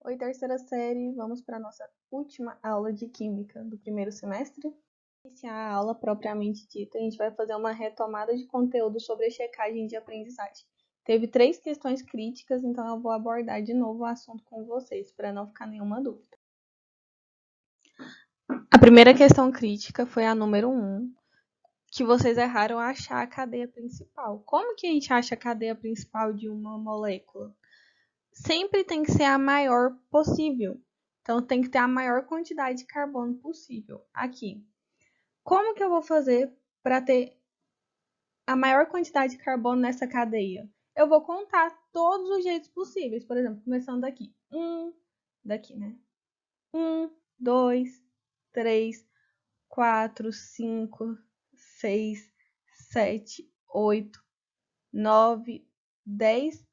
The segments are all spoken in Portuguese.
Oi, terceira série, vamos para a nossa última aula de Química do primeiro semestre. Para iniciar a aula propriamente dita, a gente vai fazer uma retomada de conteúdo sobre a checagem de aprendizagem. Teve 3 questões críticas, então eu vou abordar de novo o assunto com vocês, para não ficar nenhuma dúvida. A primeira questão crítica foi a número 1, que vocês erraram a achar a cadeia principal. Como que a gente acha a cadeia principal de uma molécula? Sempre tem que ser a maior possível. Então, tem que ter a maior quantidade de carbono possível. Aqui. Como que eu vou fazer para ter a maior quantidade de carbono nessa cadeia? Eu vou contar todos os jeitos possíveis. Por exemplo, começando daqui. Daqui, né? 1, 2, 3, 4, 5, 6, 7, 8, 9, 10,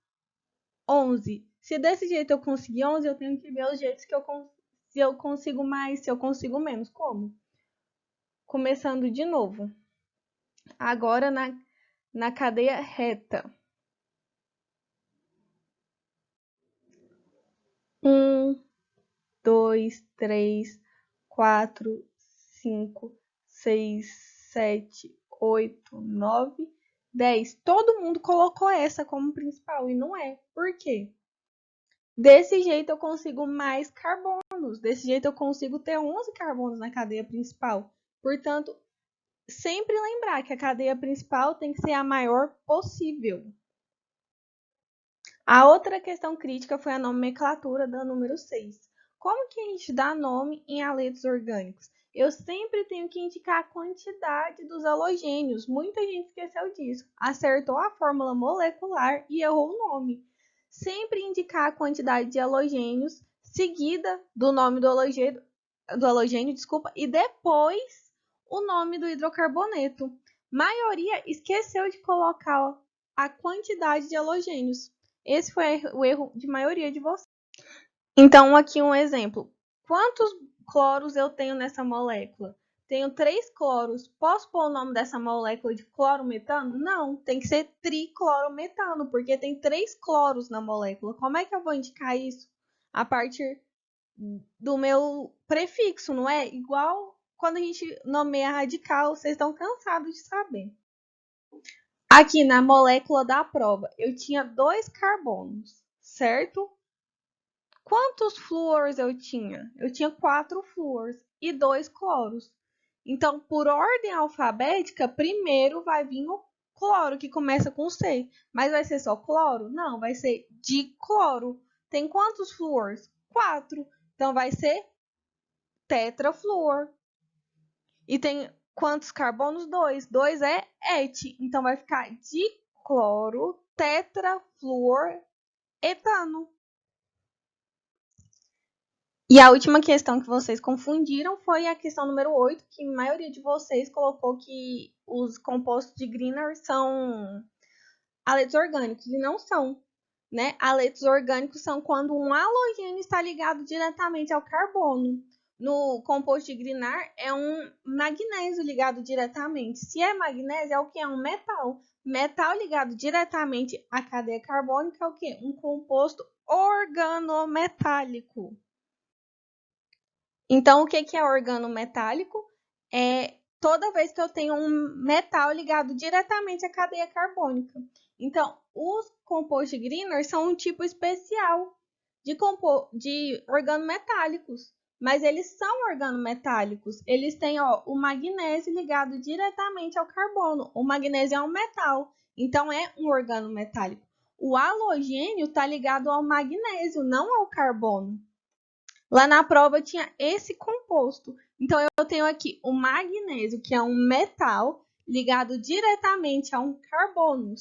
11. Se desse jeito eu conseguir 11, eu tenho que ver os jeitos que se eu consigo mais, se eu consigo menos. Como? Começando de novo. Agora na cadeia reta. 1, 2, 3, 4, 5, 6, 7, 8, 9, 10. Todo mundo colocou essa como principal e não é. Por quê? Desse jeito eu consigo mais carbonos. Desse jeito eu consigo ter 11 carbonos na cadeia principal. Portanto, sempre lembrar que a cadeia principal tem que ser a maior possível. A outra questão crítica foi a nomenclatura da número 6. Como que a gente dá nome em haletos orgânicos? Eu sempre tenho que indicar a quantidade dos halogênios. Muita gente esqueceu disso. Acertou a fórmula molecular e errou o nome. Sempre indicar a quantidade de halogênios seguida do nome do halogênio, e depois o nome do hidrocarboneto. Maioria esqueceu de colocar a quantidade de halogênios. Esse foi o erro de maioria de vocês. Então, aqui um exemplo. Quantos cloros eu tenho nessa molécula? Tenho 3 cloros. Posso pôr o nome dessa molécula de clorometano? Não, tem que ser triclorometano, porque tem 3 cloros na molécula. Como é que eu vou indicar isso? A partir do meu prefixo, não é? Igual quando a gente nomeia radical, vocês estão cansados de saber. Aqui na molécula da prova, eu tinha 2 carbonos, certo? Quantos flúors eu tinha? Eu tinha 4 flúors e 2 cloros. Então, por ordem alfabética, primeiro vai vir o cloro, que começa com C. Mas vai ser só cloro? Não, vai ser dicloro. Tem quantos flúors? 4. Então, vai ser tetrafluor. E tem quantos carbonos? 2. 2 é et. Então, vai ficar dicloro tetrafluor etano. E a última questão que vocês confundiram foi a questão número 8, que a maioria de vocês colocou que os compostos de Grignard são haletos orgânicos, e não são. Né? Haletos orgânicos são quando um halogênio está ligado diretamente ao carbono. No composto de Grignard é um magnésio ligado diretamente. Se é magnésio, é o que? É um metal. Metal ligado diretamente à cadeia carbônica é o que? Um composto organometálico. Então, o que é organometálico? É toda vez que eu tenho um metal ligado diretamente à cadeia carbônica. Então, os compostos de Grignard são um tipo especial de organometálicos. Mas eles são organometálicos. Eles têm o magnésio ligado diretamente ao carbono. O magnésio é um metal, então é um organometálico. O halogênio está ligado ao magnésio, não ao carbono. Lá na prova tinha esse composto. Então, eu tenho aqui o magnésio, que é um metal ligado diretamente a um carbono.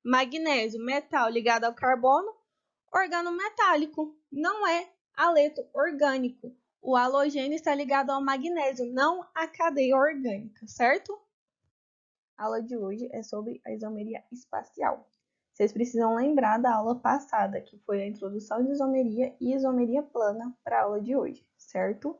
Magnésio, metal ligado ao carbono, organometálico. Não é haleto orgânico. O halogênio está ligado ao magnésio, não à cadeia orgânica, certo? A aula de hoje é sobre a isomeria espacial. Vocês precisam lembrar da aula passada, que foi a introdução de isomeria e isomeria plana para a aula de hoje, certo?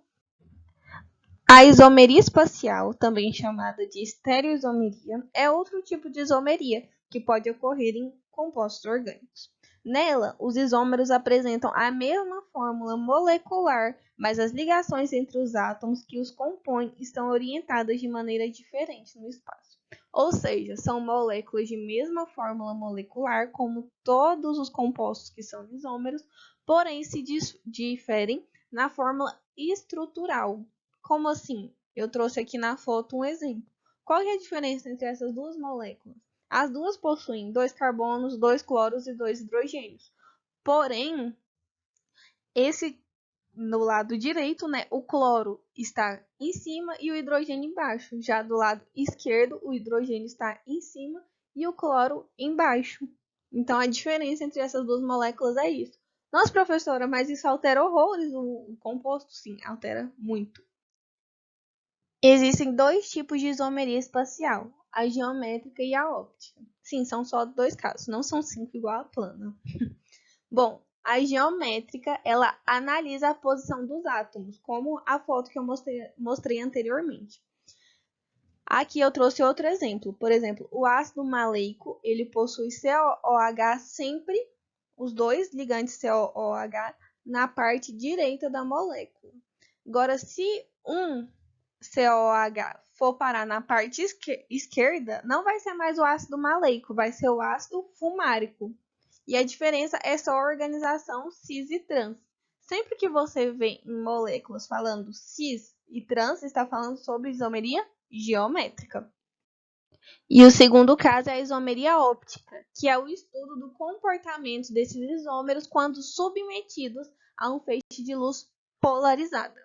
A isomeria espacial, também chamada de estereoisomeria, é outro tipo de isomeria que pode ocorrer em compostos orgânicos. Nela, os isômeros apresentam a mesma fórmula molecular, mas as ligações entre os átomos que os compõem estão orientadas de maneira diferente no espaço. Ou seja, são moléculas de mesma fórmula molecular, como todos os compostos que são isômeros, porém se diferem na fórmula estrutural. Como assim? Eu trouxe aqui na foto um exemplo. Qual é a diferença entre essas duas moléculas? As duas possuem 2 carbonos, 2 cloros e 2 hidrogênios. Porém, no lado direito, né, o cloro está em cima e o hidrogênio embaixo. Já do lado esquerdo, o hidrogênio está em cima e o cloro embaixo. Então, a diferença entre essas duas moléculas é isso. Nossa, professora, mas isso altera horrores o composto? Sim, altera muito. Existem dois tipos de isomeria espacial, a geométrica e a óptica. Sim, são só 2 casos, não são 5 igual a plana. Bom, a geométrica, ela analisa a posição dos átomos, como a foto que eu mostrei anteriormente. Aqui eu trouxe outro exemplo. Por exemplo, o ácido maleico, ele possui COOH sempre, os dois ligantes COOH, na parte direita da molécula. Agora, se um COOH for parar na parte esquerda, não vai ser mais o ácido maleico, vai ser o ácido fumárico. E a diferença é só a organização cis e trans. Sempre que você vê em moléculas falando cis e trans, está falando sobre isomeria geométrica. E o segundo caso é a isomeria óptica, que é o estudo do comportamento desses isômeros quando submetidos a um feixe de luz polarizada.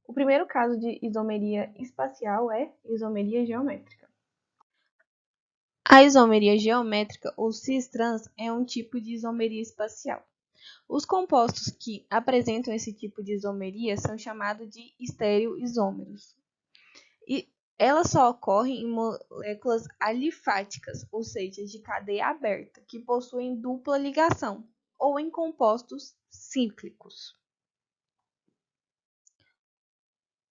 O primeiro caso de isomeria espacial é isomeria geométrica. A isomeria geométrica, ou cis-trans, é um tipo de isomeria espacial. Os compostos que apresentam esse tipo de isomeria são chamados de estereoisômeros. E elas só ocorrem em moléculas alifáticas, ou seja, de cadeia aberta, que possuem dupla ligação, ou em compostos cíclicos.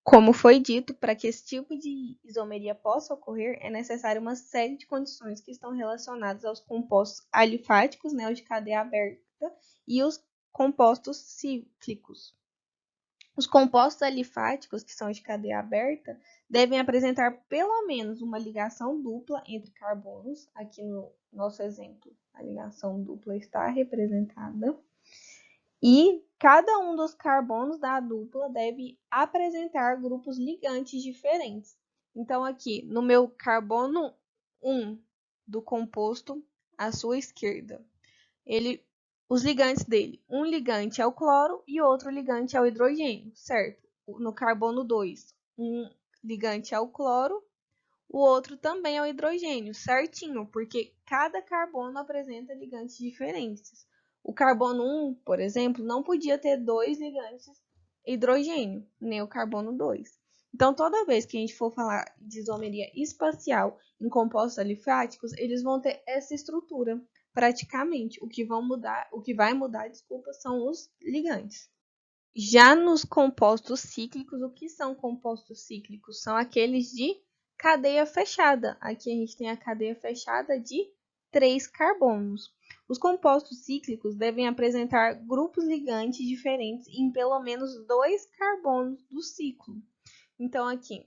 Como foi dito, para que esse tipo de isomeria possa ocorrer, é necessária uma série de condições que estão relacionadas aos compostos alifáticos, né, os de cadeia aberta, e os compostos cíclicos. Os compostos alifáticos, que são de cadeia aberta, devem apresentar pelo menos uma ligação dupla entre carbonos. Aqui no nosso exemplo, a ligação dupla está representada. E cada um dos carbonos da dupla deve apresentar grupos ligantes diferentes. Então, aqui, no meu carbono 1 do composto, à sua esquerda, os ligantes dele, um ligante é o cloro e outro ligante é o hidrogênio, certo? No carbono 2, um ligante é o cloro, o outro também é o hidrogênio, certinho, porque cada carbono apresenta ligantes diferentes. O carbono 1, por exemplo, não podia ter 2 ligantes hidrogênio, nem o carbono 2. Então, toda vez que a gente for falar de isomeria espacial em compostos alifáticos, eles vão ter essa estrutura, praticamente. O que vai mudar, são os ligantes. Já nos compostos cíclicos, o que são compostos cíclicos? São aqueles de cadeia fechada. Aqui a gente tem a cadeia fechada de 3 carbonos. Os compostos cíclicos devem apresentar grupos ligantes diferentes em pelo menos 2 carbonos do ciclo. Então, aqui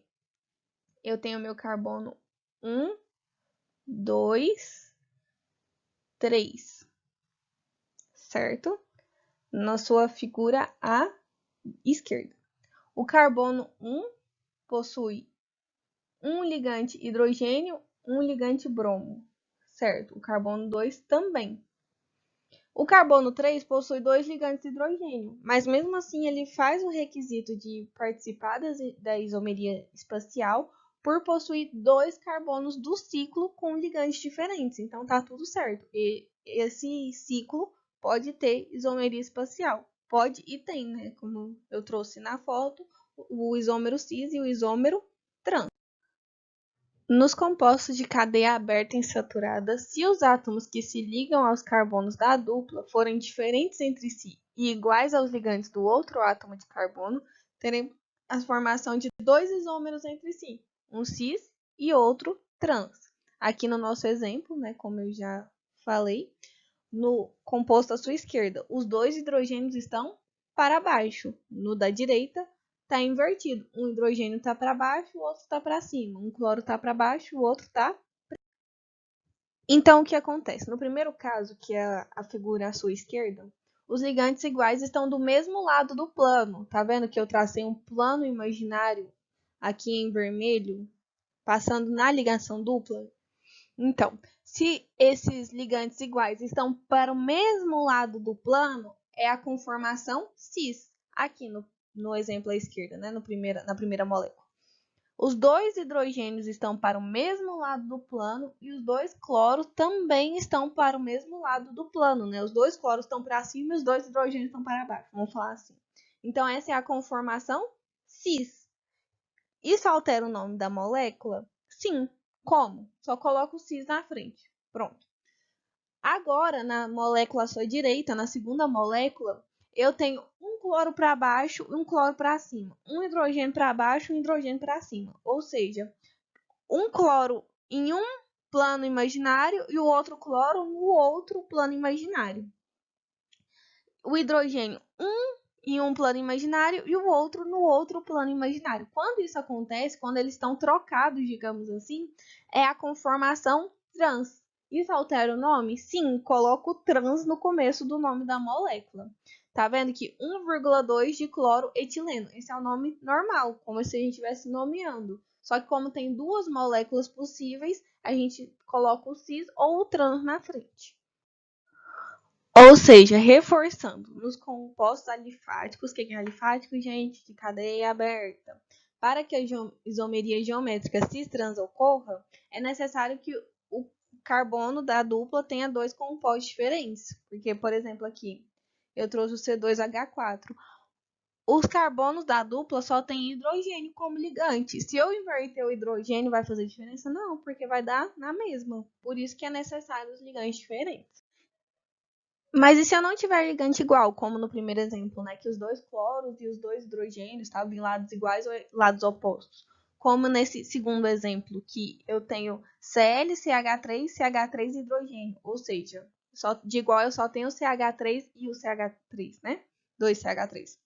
eu tenho meu carbono 1, 2, 3, certo? Na sua figura à esquerda. O carbono 1 possui um ligante hidrogênio, um ligante bromo, certo? O carbono 2 também. O carbono 3 possui 2 ligantes de hidrogênio, mas mesmo assim ele faz o requisito de participar da isomeria espacial por possuir 2 carbonos do ciclo com ligantes diferentes. Então tá tudo certo. E esse ciclo pode ter isomeria espacial. Pode e tem, né? Como eu trouxe na foto, o isômero cis e o isômero trans. Nos compostos de cadeia aberta insaturada, se os átomos que se ligam aos carbonos da dupla forem diferentes entre si e iguais aos ligantes do outro átomo de carbono, teremos a formação de 2 isômeros entre si, um cis e outro trans. Aqui no nosso exemplo, né, como eu já falei, no composto à sua esquerda, os dois hidrogênios estão para baixo. No da direita está invertido. Um hidrogênio está para baixo, o outro está para cima. Um cloro está para baixo, o outro está. Então, o que acontece? No primeiro caso, que é a figura à sua esquerda, os ligantes iguais estão do mesmo lado do plano. Tá vendo que eu tracei um plano imaginário aqui em vermelho, passando na ligação dupla? Então, se esses ligantes iguais estão para o mesmo lado do plano, é a conformação cis, aqui no exemplo à esquerda, né? Na primeira molécula. Os dois hidrogênios estão para o mesmo lado do plano e os dois cloros também estão para o mesmo lado do plano, né? Os dois cloros estão para cima e os dois hidrogênios estão para baixo, vamos falar assim. Então, essa é a conformação cis. Isso altera o nome da molécula? Sim. Como? Só coloco o cis na frente. Pronto. Agora, na molécula à sua direita, na segunda molécula, eu tenho um cloro para baixo e um cloro para cima. Um hidrogênio para baixo e um hidrogênio para cima. Ou seja, um cloro em um plano imaginário e o outro cloro no outro plano imaginário. O hidrogênio, em um plano imaginário e o outro no outro plano imaginário. Quando isso acontece, quando eles estão trocados, digamos assim, é a conformação trans. Isso altera o nome? Sim, coloco trans no começo do nome da molécula. Tá vendo que 1,2 de cloroetileno. Esse é o nome normal, como se a gente estivesse nomeando. Só que como tem duas moléculas possíveis, a gente coloca o cis ou o trans na frente. Ou seja, reforçando, nos compostos alifáticos, o que é alifático, gente? De cadeia aberta. Para que a isomeria geométrica cis-trans ocorra, é necessário que o carbono da dupla tenha dois compostos diferentes. Porque, por exemplo, aqui, eu trouxe o C2H4. Os carbonos da dupla só têm hidrogênio como ligante. Se eu inverter o hidrogênio, vai fazer diferença? Não, porque vai dar na mesma. Por isso que é necessário os ligantes diferentes. Mas e se eu não tiver ligante igual, como no primeiro exemplo, né? Que os dois cloros e os dois hidrogênios estavam em lados iguais ou lados opostos. Como nesse segundo exemplo, que eu tenho Cl, CH3, CH3 e hidrogênio. Ou seja, de igual eu só tenho o CH3 e o CH3, né? 2CH3.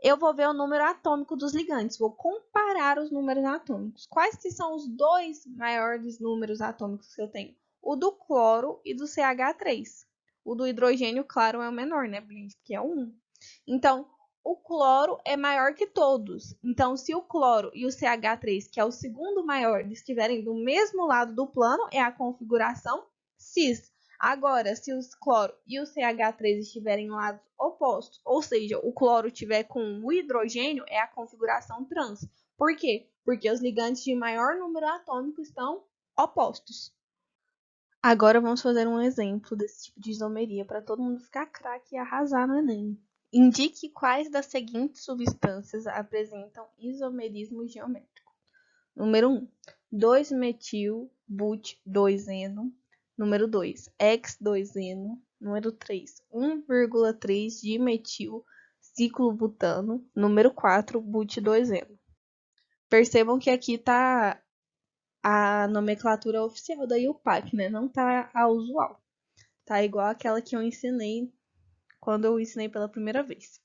Eu vou ver o número atômico dos ligantes. Vou comparar os números atômicos. Quais que são os dois maiores números atômicos que eu tenho? O do cloro e do CH3. O do hidrogênio, claro, é o menor, né, gente? Que é o 1. Então, o cloro é maior que todos. Então, se o cloro e o CH3, que é o segundo maior, estiverem do mesmo lado do plano, é a configuração cis. Agora, se os cloro e o CH3 estiverem em lados opostos, ou seja, o cloro estiver com o hidrogênio, é a configuração trans. Por quê? Porque os ligantes de maior número atômico estão opostos. Agora vamos fazer um exemplo desse tipo de isomeria para todo mundo ficar craque e arrasar no Enem. Indique quais das seguintes substâncias apresentam isomerismo geométrico. Número 1, 2-metil-but-2-eno. Número 2, X2-eno. Número 3, 1,3 dimetil ciclobutano. Número 4, but-2-eno. Percebam que aqui está a nomenclatura oficial da IUPAC, né? Não tá a usual. Tá igual aquela que eu ensinei quando eu ensinei pela primeira vez.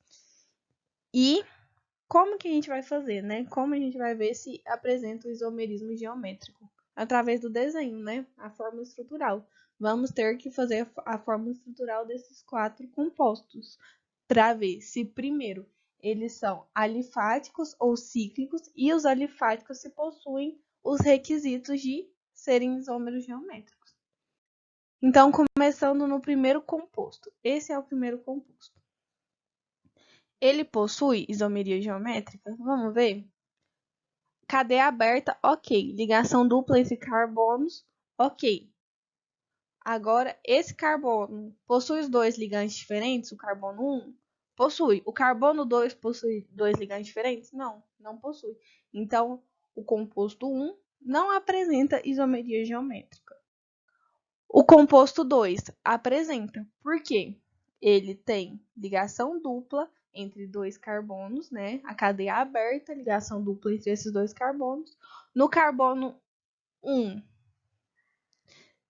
E como que a gente vai fazer, né? Como a gente vai ver se apresenta o isomerismo geométrico? Através do desenho, né? A fórmula estrutural. Vamos ter que fazer a fórmula estrutural desses quatro compostos para ver se, primeiro, eles são alifáticos ou cíclicos e os alifáticos se possuem os requisitos de serem isômeros geométricos. Então, começando no primeiro composto. Esse é o primeiro composto. Ele possui isomeria geométrica? Vamos ver? Cadeia aberta, ok. Ligação dupla entre carbonos, ok. Agora, esse carbono possui os dois ligantes diferentes? O carbono 1? Possui. O carbono 2 possui dois ligantes diferentes? Não, não possui. Então, o composto 1 não apresenta isomeria geométrica. O composto 2 apresenta. Por quê? Ele tem ligação dupla entre dois carbonos, né? A cadeia aberta, ligação dupla entre esses dois carbonos. No carbono 1,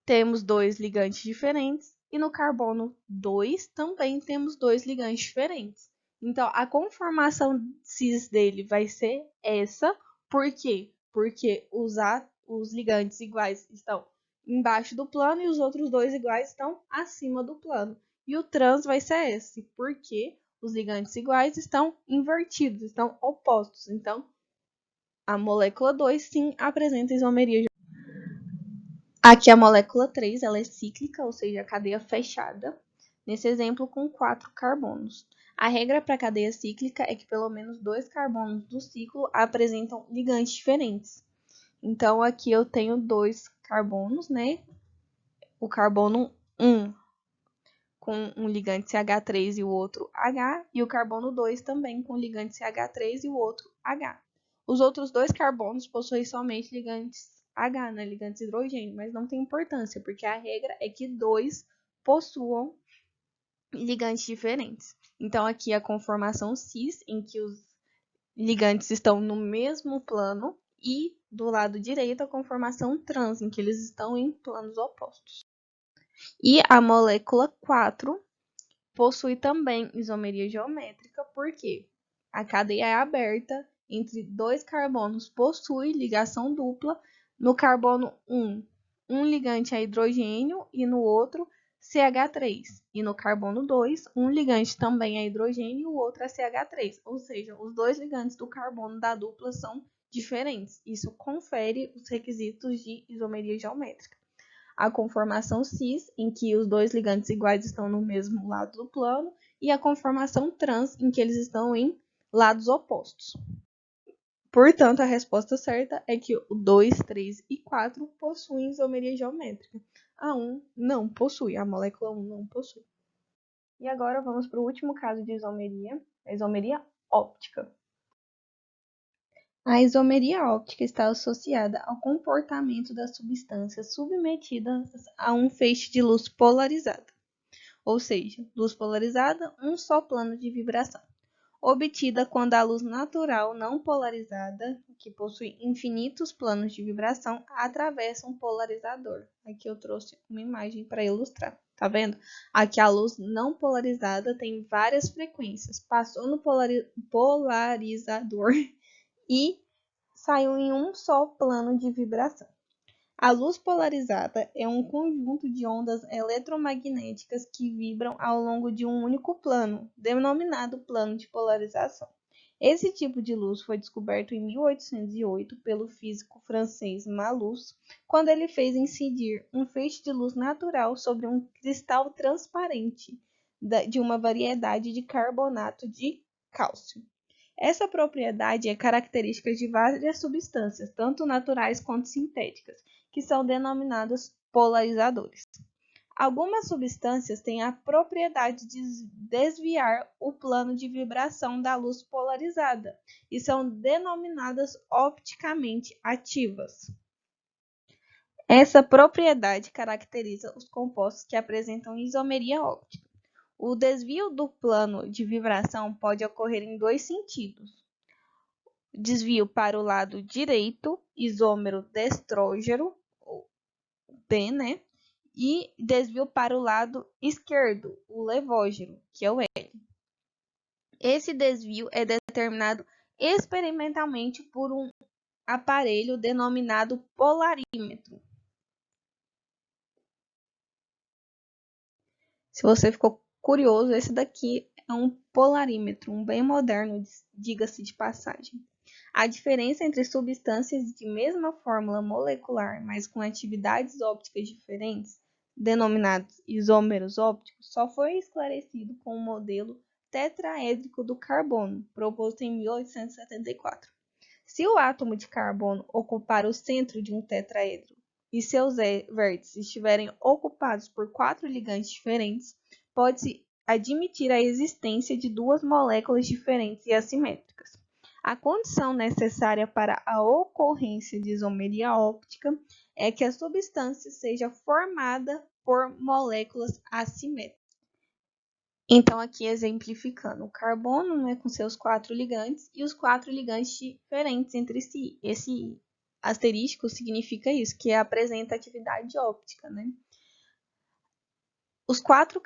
temos dois ligantes diferentes e no carbono 2 também temos 2 ligantes diferentes. Então, a conformação cis dele vai ser essa. Por quê? Porque os ligantes iguais estão embaixo do plano e os outros dois iguais estão acima do plano. E o trans vai ser esse, porque os ligantes iguais estão invertidos, estão opostos. Então, a molécula 2 sim apresenta isomeria. Aqui a molécula 3 ela é cíclica, ou seja, a cadeia fechada, nesse exemplo com 4 carbonos. A regra para a cadeia cíclica é que pelo menos 2 carbonos do ciclo apresentam ligantes diferentes. Então, aqui eu tenho 2 carbonos, né? O carbono 1 com um ligante CH3 e o outro H, e o carbono 2 também com ligante CH3 e o outro H. Os outros 2 carbonos possuem somente ligantes H, né? Ligantes hidrogênio, mas não tem importância, porque a regra é que 2 possuam ligantes diferentes. Então, aqui a conformação cis, em que os ligantes estão no mesmo plano, e do lado direito a conformação trans, em que eles estão em planos opostos. E a molécula 4 possui também isomeria geométrica, porque a cadeia é aberta entre 2 carbonos, possui ligação dupla. No carbono 1, um ligante é hidrogênio e no outro CH3. E no carbono 2, um ligante também é hidrogênio e o outro é CH3. Ou seja, os dois ligantes do carbono da dupla são diferentes. Isso confere os requisitos de isomeria geométrica. A conformação cis, em que os dois ligantes iguais estão no mesmo lado do plano, e a conformação trans, em que eles estão em lados opostos. Portanto, a resposta certa é que o 2, 3 e 4 possuem isomeria geométrica. A 1 não possui, a molécula 1 não possui. E agora vamos para o último caso de isomeria, a isomeria óptica. A isomeria óptica está associada ao comportamento das substâncias submetidas a um feixe de luz polarizada, ou seja, luz polarizada, um só plano de vibração, obtida quando a luz natural não polarizada, que possui infinitos planos de vibração, atravessa um polarizador. Aqui eu trouxe uma imagem para ilustrar. Tá vendo? Aqui a luz não polarizada tem várias frequências, passou no polarizador e saiu em um só plano de vibração. A luz polarizada é um conjunto de ondas eletromagnéticas que vibram ao longo de um único plano, denominado plano de polarização. Esse tipo de luz foi descoberto em 1808 pelo físico francês Malus, quando ele fez incidir um feixe de luz natural sobre um cristal transparente de uma variedade de carbonato de cálcio. Essa propriedade é característica de várias substâncias, tanto naturais quanto sintéticas, que são denominadas polarizadores. Algumas substâncias têm a propriedade de desviar o plano de vibração da luz polarizada e são denominadas opticamente ativas. Essa propriedade caracteriza os compostos que apresentam isomeria óptica. O desvio do plano de vibração pode ocorrer em dois sentidos. Desvio para o lado direito, isômero destrógeno, D, né? E desvio para o lado esquerdo, o levógeno, que é o L. Esse desvio é determinado experimentalmente por um aparelho denominado polarímetro. Se você ficou curioso, esse daqui é um polarímetro, um bem moderno, diga-se de passagem. A diferença entre substâncias de mesma fórmula molecular, mas com atividades ópticas diferentes, denominados isômeros ópticos, só foi esclarecido com o modelo tetraédrico do carbono, proposto em 1874. Se o átomo de carbono ocupar o centro de um tetraedro e seus vértices estiverem ocupados por 4 ligantes diferentes, pode-se admitir a existência de duas moléculas diferentes e assimétricas. A condição necessária para a ocorrência de isomeria óptica é que a substância seja formada por moléculas assimétricas. Então, aqui exemplificando, o carbono, né, com seus 4 ligantes e os 4 ligantes diferentes entre si. Esse asterístico significa isso, que apresenta atividade óptica, né? Os 4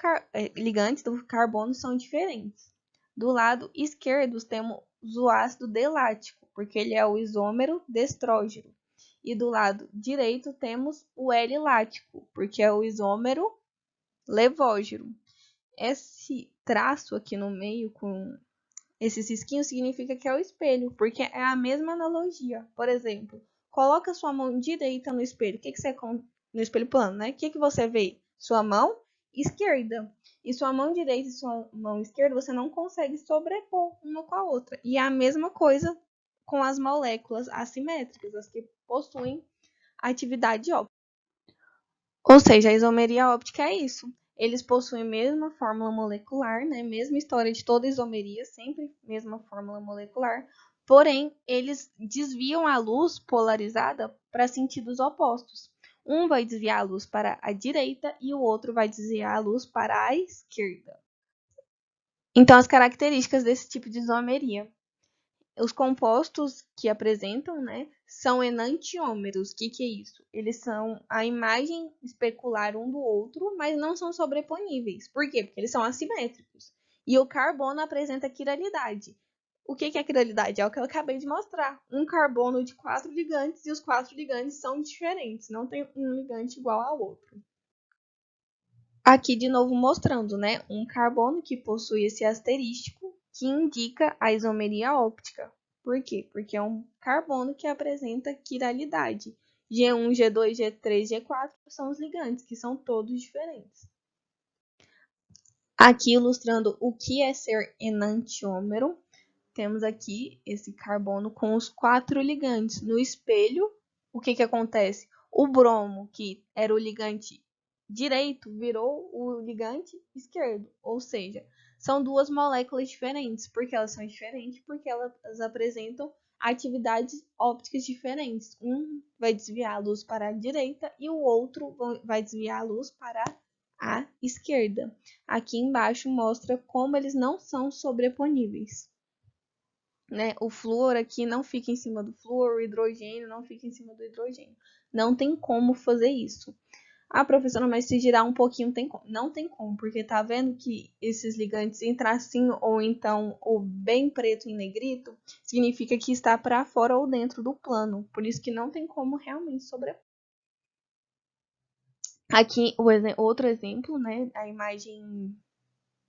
ligantes do carbono são diferentes. Do lado esquerdo temos o ácido delático, porque ele é o isômero destrógeno. E do lado direito temos o L-lático, porque é o isômero levógeno. Esse traço aqui no meio com esse cisquinho significa que é o espelho, porque é a mesma analogia. Por exemplo, coloca sua mão direita no espelho. O que você no espelho plano, né? O que você vê? Sua mão esquerda. E sua mão direita e sua mão esquerda você não consegue sobrepor uma com a outra. E é a mesma coisa com as moléculas assimétricas, as que possuem atividade óptica. Ou seja, a isomeria óptica é isso. Eles possuem a mesma fórmula molecular, né? Mesma história de toda isomeria, sempre mesma fórmula molecular. Porém, eles desviam a luz polarizada para sentidos opostos. Um vai desviar a luz para a direita e o outro vai desviar a luz para a esquerda. Então, as características desse tipo de isomeria. Os compostos que apresentam, né, são enantiômeros. O que é isso? Eles são a imagem especular um do outro, mas não são sobreponíveis. Por quê? Porque eles são assimétricos. E o carbono apresenta quiralidade. O que é quiralidade? É o que eu acabei de mostrar. Um carbono de 4 ligantes e os 4 ligantes são diferentes. Não tem um ligante igual ao outro. Aqui de novo mostrando, né, um carbono que possui esse asterístico que indica a isomeria óptica. Por quê? Porque é um carbono que apresenta quiralidade. G1, G2, G3, G4 são os ligantes, que são todos diferentes. Aqui ilustrando o que é ser enantiômero, temos aqui esse carbono com os 4 ligantes. No espelho, o que acontece? O bromo, que era o ligante direito, virou o ligante esquerdo. Ou seja, são duas moléculas diferentes. Por que elas são diferentes? Porque elas apresentam atividades ópticas diferentes. Um vai desviar a luz para a direita e o outro vai desviar a luz para a esquerda. Aqui embaixo mostra como eles não são sobreponíveis. Né? O flúor aqui não fica em cima do flúor, o hidrogênio não fica em cima do hidrogênio. Não tem como fazer isso. Ah, professora, mas se girar um pouquinho tem como? Não tem como, porque tá vendo que esses ligantes em tracinho ou então o bem preto em negrito significa que está para fora ou dentro do plano. Por isso que não tem como realmente sobrepor. Aqui outro exemplo, né? A imagem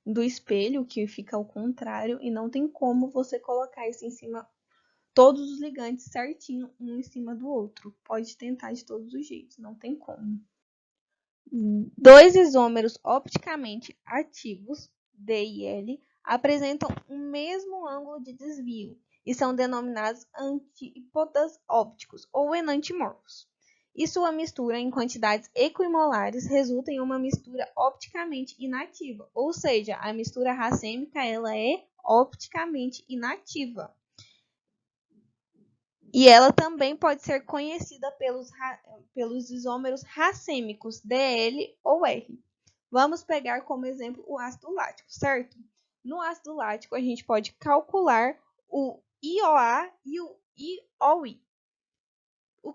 do espelho que fica ao contrário e não tem como você colocar isso em cima todos os ligantes certinho um em cima do outro. Pode tentar de todos os jeitos, não tem como. Dois isômeros opticamente ativos, D e L, apresentam o mesmo ângulo de desvio e são denominados antípodas ópticos ou enantimorfos. E sua mistura em quantidades equimolares resulta em uma mistura opticamente inativa, ou seja, a mistura racêmica ela é opticamente inativa. E ela também pode ser conhecida pelos isômeros racêmicos DL ou R. Vamos pegar como exemplo o ácido lático, certo? No ácido lático, a gente pode calcular o IOA e o IOI. O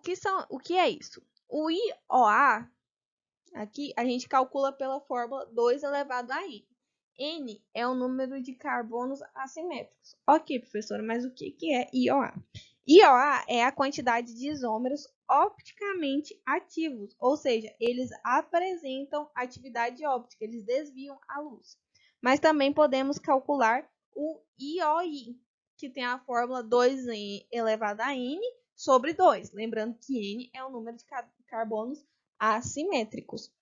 que é isso? O IOA, aqui, a gente calcula pela fórmula 2 elevado a N. N é o número de carbonos assimétricos. Ok, professora, mas o que é IOA? IOA é a quantidade de isômeros opticamente ativos, ou seja, eles apresentam atividade óptica, eles desviam a luz. Mas também podemos calcular o IOI, que tem a fórmula 2 elevado a N sobre 2. Lembrando que N é o número de carbonos assimétricos.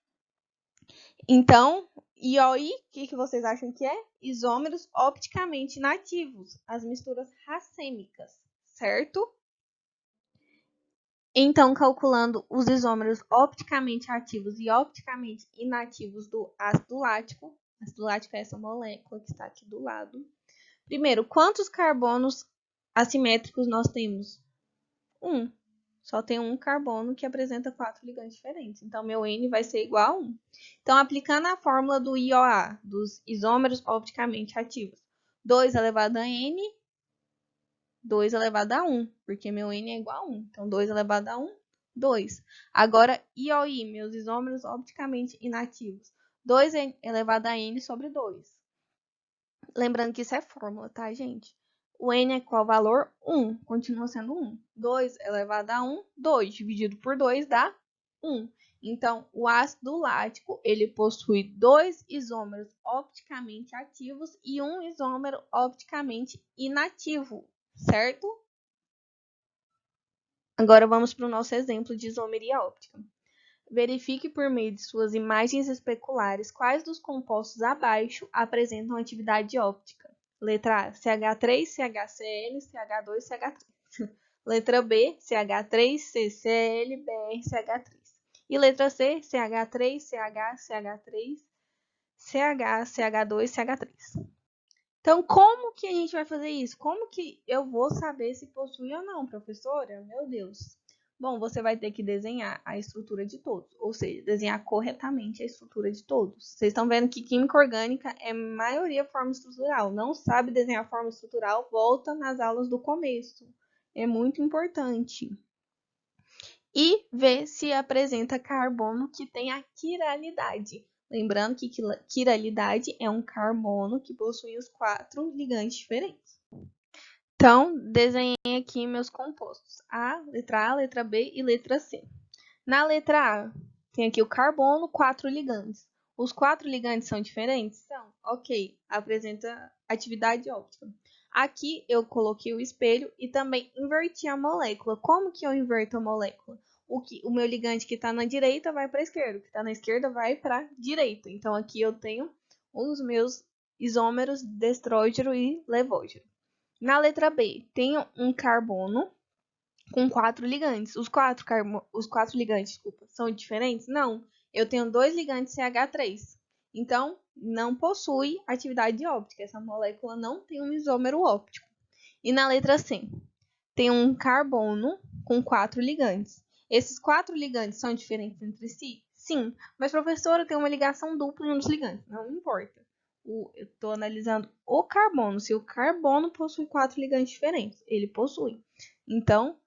Então, IOI, o que vocês acham que é? Isômeros opticamente inativos, as misturas racêmicas, certo? Então, calculando os isômeros opticamente ativos e opticamente inativos do ácido lático é essa molécula que está aqui do lado. Primeiro, quantos carbonos assimétricos nós temos? Um. Só tem um carbono que apresenta 4 ligantes diferentes. Então, meu N vai ser igual a 1. Então, aplicando a fórmula do IOA, dos isômeros opticamente ativos, 2 elevado a N, 2 elevado a 1, porque meu N é igual a 1. Então, 2 elevado a 1, 2. Agora, IOI, meus isômeros opticamente inativos. 2 elevado a n sobre 2. Lembrando que isso é fórmula, tá, gente? O n é qual valor? 1. Continua sendo 1. 2 elevado a 1, 2. Dividido por 2 dá 1. Então, o ácido lático, ele possui 2 isômeros opticamente ativos e um isômero opticamente inativo, certo? Agora vamos para o nosso exemplo de isomeria óptica. Verifique por meio de suas imagens especulares quais dos compostos abaixo apresentam atividade óptica. Letra A, CH3, CHCl, CH2, CH3. Letra B, CH3, CCl, BR, CH3. E letra C, CH3, CH, CH3, CH, CH2, CH3. Então, como que a gente vai fazer isso? Como que eu vou saber se possui ou não, professora? Meu Deus. Bom, você vai ter que desenhar a estrutura de todos, ou seja, desenhar corretamente a estrutura de todos. Vocês estão vendo que química orgânica é maioria forma estrutural. Não sabe desenhar forma estrutural? Volta nas aulas do começo. É muito importante. E ver se apresenta carbono que tem a quiralidade. Lembrando que quiralidade é um carbono que possui os 4 ligantes diferentes. Então, desenhei aqui meus compostos. A, letra B e letra C. Na letra A, tem aqui o carbono, 4 ligantes. Os 4 ligantes são diferentes? São. Ok, apresenta atividade óptica. Aqui eu coloquei o espelho e também inverti a molécula. Como que eu inverto a molécula? O meu ligante que está na direita vai para a esquerda, o que está na esquerda vai para a direita. Então, aqui eu tenho os meus isômeros destrógeno e levógeno. Na letra B, tenho um carbono com 4 ligantes. Os quatro ligantes, são diferentes? Não. Eu tenho 2 ligantes CH3. Então, não possui atividade óptica. Essa molécula não tem um isômero óptico. E na letra C, tem um carbono com 4 ligantes. Esses 4 ligantes são diferentes entre si? Sim. Mas, professora, tem uma ligação dupla nos ligantes. Não importa. Eu estou analisando o carbono. Se o carbono possui 4 ligantes diferentes, ele possui. Então,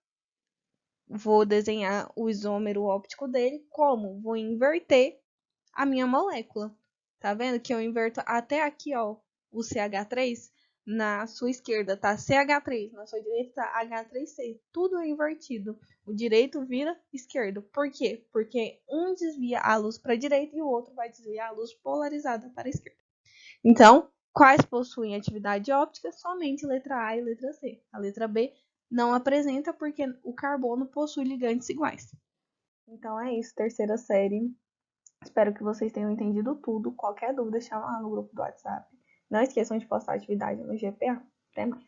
vou desenhar o isômero óptico dele como? Vou inverter a minha molécula. Tá vendo que eu inverto até aqui, ó, o CH3 na sua esquerda tá CH3, na sua direita tá H3C. Tudo é invertido. O direito vira esquerdo. Por quê? Porque um desvia a luz para a direita e o outro vai desviar a luz polarizada para a esquerda. Então, quais possuem atividade óptica? Somente letra A e letra C. A letra B não apresenta porque o carbono possui ligantes iguais. Então é isso, terceira série. Espero que vocês tenham entendido tudo. Qualquer dúvida, chama lá no grupo do WhatsApp. Não esqueçam de postar a atividade no GPA. Até mais.